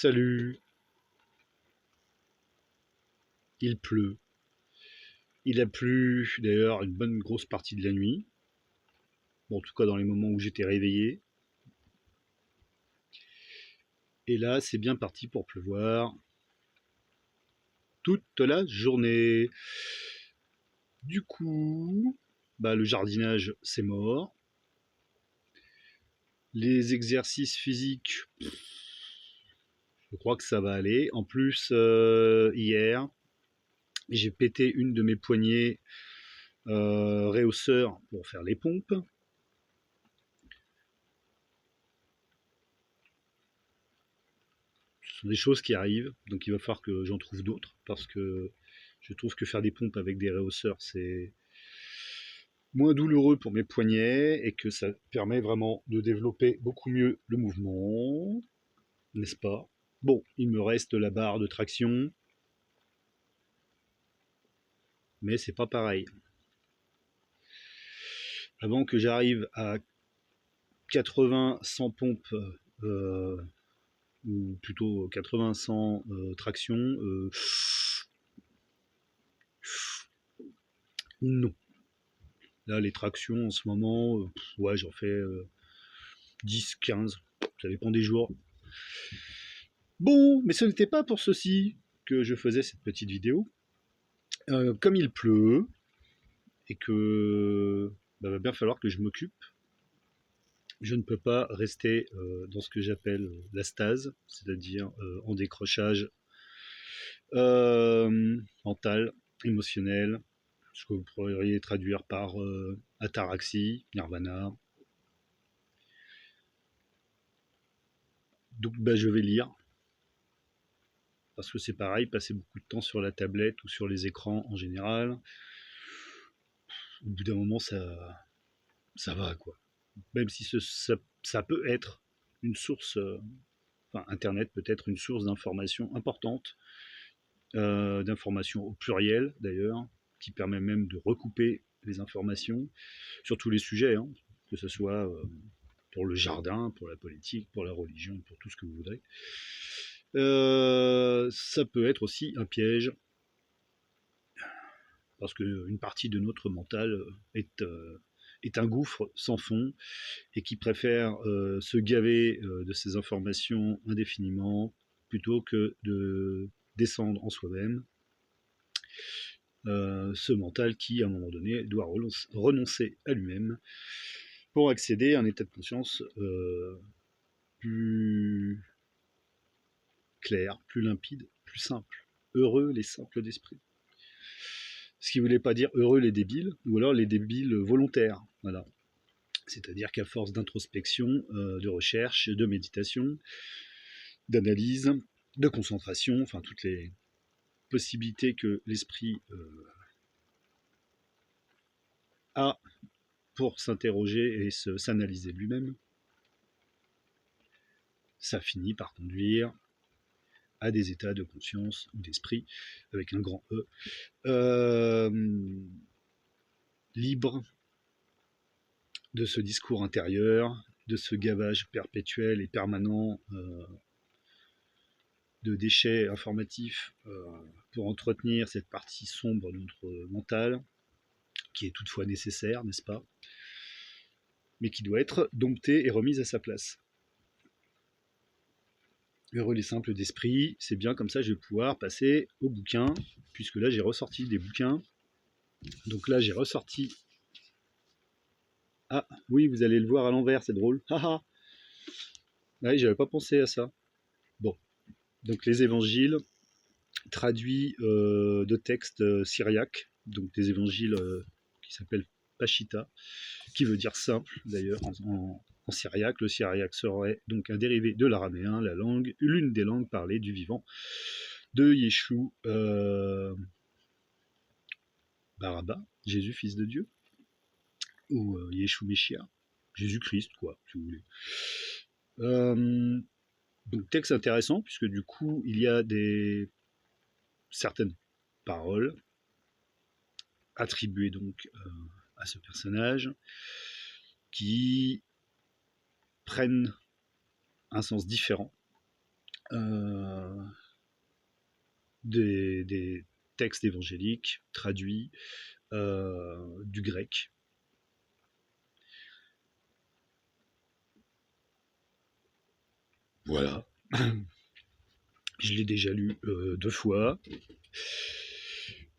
Salut, il pleut. Il a plu d'ailleurs une bonne grosse partie de la nuit. Bon, en tout cas dans les moments où j'étais réveillé. Et là, c'est bien parti pour pleuvoir toute la journée. Du coup, le jardinage, c'est mort. Les exercices physiques, je crois que ça va aller. En plus, hier, j'ai pété une de mes poignées réhausseur pour faire les pompes. Ce sont des choses qui arrivent, donc il va falloir que j'en trouve d'autres, parce que je trouve que faire des pompes avec des réhausseurs, c'est moins douloureux pour mes poignets, et que ça permet vraiment de développer beaucoup mieux le mouvement, n'est-ce pas? Bon, il me reste la barre de traction, mais c'est pas pareil. Avant que j'arrive à 80-100 pompes, euh, ou plutôt 80-100 traction, non. Là, les tractions en ce moment, ouais, j'en fais 10, 15, ça dépend des jours. Bon, mais ce n'était pas pour ceci que je faisais cette petite vidéo. Comme il pleut, et que va bien falloir que je m'occupe, je ne peux pas rester dans ce que j'appelle la stase, c'est-à-dire en décrochage mental, émotionnel, ce que vous pourriez traduire par ataraxie, nirvana. Donc je vais lire, parce que c'est pareil, passer beaucoup de temps sur la tablette ou sur les écrans en général, au bout d'un moment ça va quoi. Même si ça peut être une source, enfin Internet peut être une source d'information importante, d'informations au pluriel d'ailleurs, qui permet même de recouper les informations sur tous les sujets, hein, que ce soit pour le jardin, pour la politique, pour la religion, pour tout ce que vous voudrez. Ça peut être aussi un piège, parce qu'une partie de notre mental est un gouffre sans fond, et qui préfère se gaver de ces informations indéfiniment plutôt que de descendre en soi-même, ce mental qui, à un moment donné, doit renoncer à lui-même pour accéder à un état de conscience plus clair, plus limpide, plus simple. Heureux les simples d'esprit. Ce qui ne voulait pas dire heureux les débiles, ou alors les débiles volontaires. Voilà. C'est-à-dire qu'à force d'introspection, de recherche, de méditation, d'analyse, de concentration, enfin toutes les possibilités que l'esprit a pour s'interroger et s'analyser lui-même, ça finit par conduire à des états de conscience ou d'esprit, avec un grand E, libre de ce discours intérieur, de ce gavage perpétuel et permanent de déchets informatifs pour entretenir cette partie sombre de notre mental, qui est toutefois nécessaire, n'est-ce pas, mais qui doit être domptée et remise à sa place. Heureux les simples d'esprit, c'est bien, comme ça je vais pouvoir passer aux bouquins, puisque là j'ai ressorti des bouquins. Donc là j'ai ressorti... Ah oui, vous allez le voir à l'envers, c'est drôle. Haha. Ouais, j'avais pas pensé à ça. Bon, donc les évangiles traduits de textes syriaques, donc des évangiles qui s'appellent Pashita, qui veut dire simple d'ailleurs en syriaque. Le syriaque serait donc un dérivé de l'araméen, la langue, l'une des langues parlées du vivant de Yeshua Baraba, Jésus fils de Dieu, ou Yeshua Meshiach, Jésus-Christ quoi, si vous voulez. Donc texte intéressant, puisque du coup il y a certaines paroles attribuées donc à ce personnage qui prennent un sens différent euh, des textes évangéliques traduits du grec. Voilà. Je l'ai déjà lu 2 fois.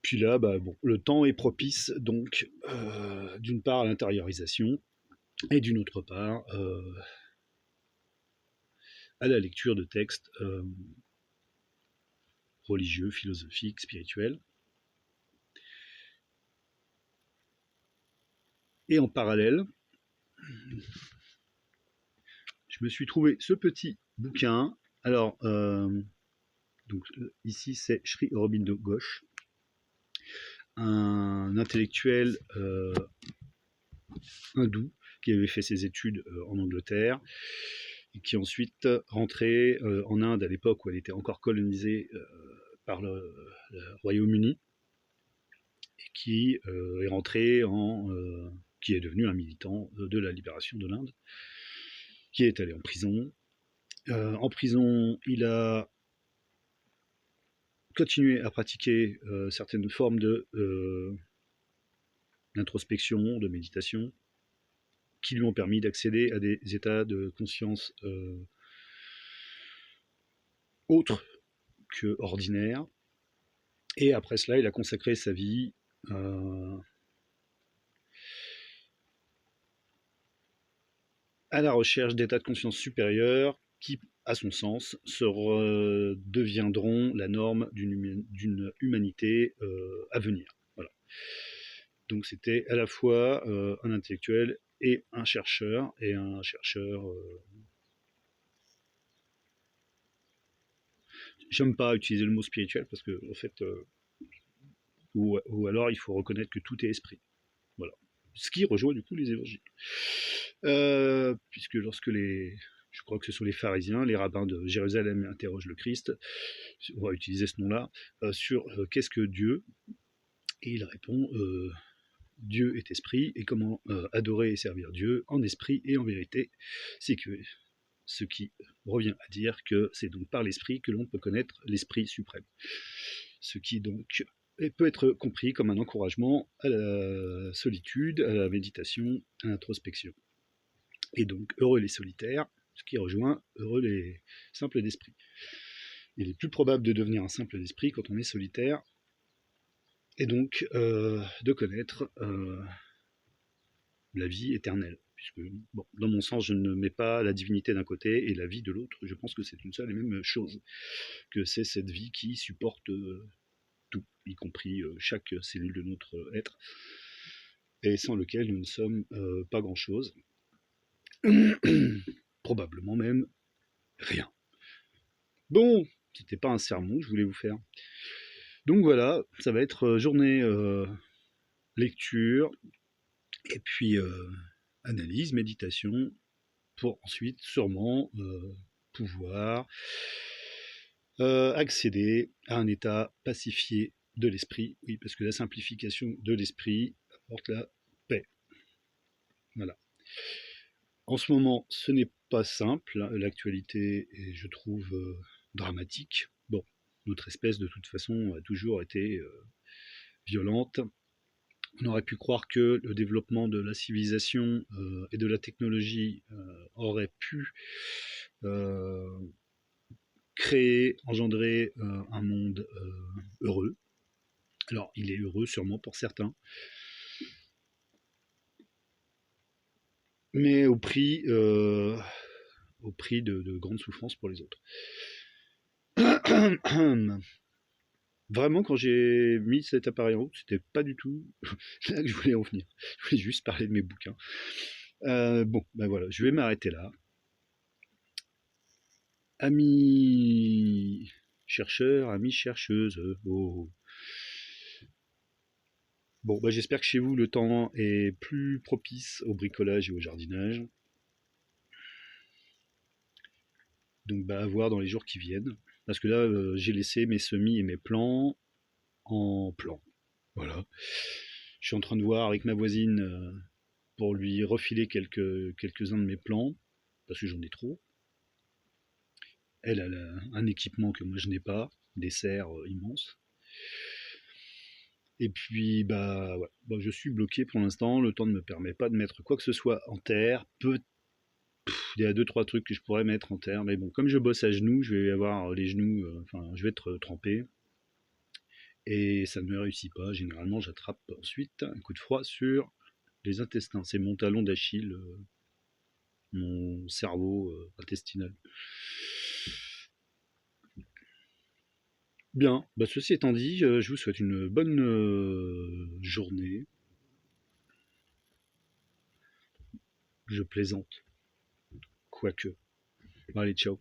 Puis là, bah, bon, le temps est propice, donc, d'une part à l'intériorisation, et d'une autre part à la lecture de textes religieux, philosophiques, spirituels. Et en parallèle, je me suis trouvé ce petit bouquin. Alors, donc, ici c'est Sri Aurobindo Ghosh, un intellectuel hindou qui avait fait ses études en Angleterre et qui ensuite rentrait en Inde à l'époque où elle était encore colonisée par le Royaume-Uni, et qui est rentré qui est devenu un militant de la libération de l'Inde, qui est allé en prison. En prison, il a continué à pratiquer certaines formes d'introspection, de méditation, qui lui ont permis d'accéder à des états de conscience autres que ordinaires. Et après cela, il a consacré sa vie à la recherche d'états de conscience supérieurs qui, à son sens, deviendront la norme d'une humanité à venir. Voilà. Donc c'était à la fois un intellectuel et un chercheur, j'aime pas utiliser le mot spirituel parce que en fait, ou alors il faut reconnaître que tout est esprit. Voilà. Ce qui rejoint du coup les évangiles. Puisque je crois que ce sont les pharisiens, les rabbins de Jérusalem interrogent le Christ, on va utiliser ce nom-là, sur qu'est-ce que Dieu, et il répond Dieu est esprit, et comment adorer et servir Dieu en esprit et en vérité, c'est que ce qui revient à dire que c'est donc par l'esprit que l'on peut connaître l'esprit suprême. Ce qui donc peut être compris comme un encouragement à la solitude, à la méditation, à l'introspection. Et donc, heureux les solitaires, ce qui rejoint heureux les simples d'esprit. Il est plus probable de devenir un simple d'esprit quand on est solitaire, et donc de connaître la vie éternelle. Puisque, bon, dans mon sens, je ne mets pas la divinité d'un côté et la vie de l'autre. Je pense que c'est une seule et même chose, que c'est cette vie qui supporte tout, y compris chaque cellule de notre être, et sans lequel nous ne sommes pas grand-chose. Probablement même rien. Bon, c'était pas un sermon que je voulais vous faire. Donc voilà, ça va être journée lecture, et puis analyse, méditation, pour ensuite sûrement pouvoir accéder à un état pacifié de l'esprit. Oui, parce que la simplification de l'esprit apporte la paix. Voilà. En ce moment, ce n'est pas simple. L'actualité est, je trouve, dramatique. Bon, notre espèce, de toute façon, a toujours été violente. On aurait pu croire que le développement de la civilisation et de la technologie aurait pu créer, engendrer un monde heureux. Alors, il est heureux sûrement pour certains, mais au prix de grandes souffrances pour les autres. Vraiment, quand j'ai mis cet appareil en route, c'était pas du tout là que je voulais en venir. Je voulais juste parler de mes bouquins. Bon, ben voilà, je vais m'arrêter là. Amis chercheurs, amis chercheuses, oh. Bon, bah j'espère que chez vous le temps est plus propice au bricolage et au jardinage. Donc bah à voir dans les jours qui viennent. Parce que là, j'ai laissé mes semis et mes plants en plan. Voilà. Je suis en train de voir avec ma voisine pour lui refiler quelques-uns de mes plants, parce que j'en ai trop. Elle a un équipement que moi je n'ai pas, des serres immenses. Et puis, bah, ouais, bah, je suis bloqué pour l'instant. Le temps ne me permet pas de mettre quoi que ce soit en terre. Il y a deux, trois trucs que je pourrais mettre en terre. Mais bon, comme je bosse à genoux, je vais avoir les genoux, enfin, je vais être trempé. Et ça ne me réussit pas. Généralement, j'attrape ensuite un coup de froid sur les intestins. C'est mon talon d'Achille, mon cerveau intestinal. Bien, bah, ceci étant dit, je vous souhaite une bonne journée. Je plaisante, quoique. Bon, allez, ciao.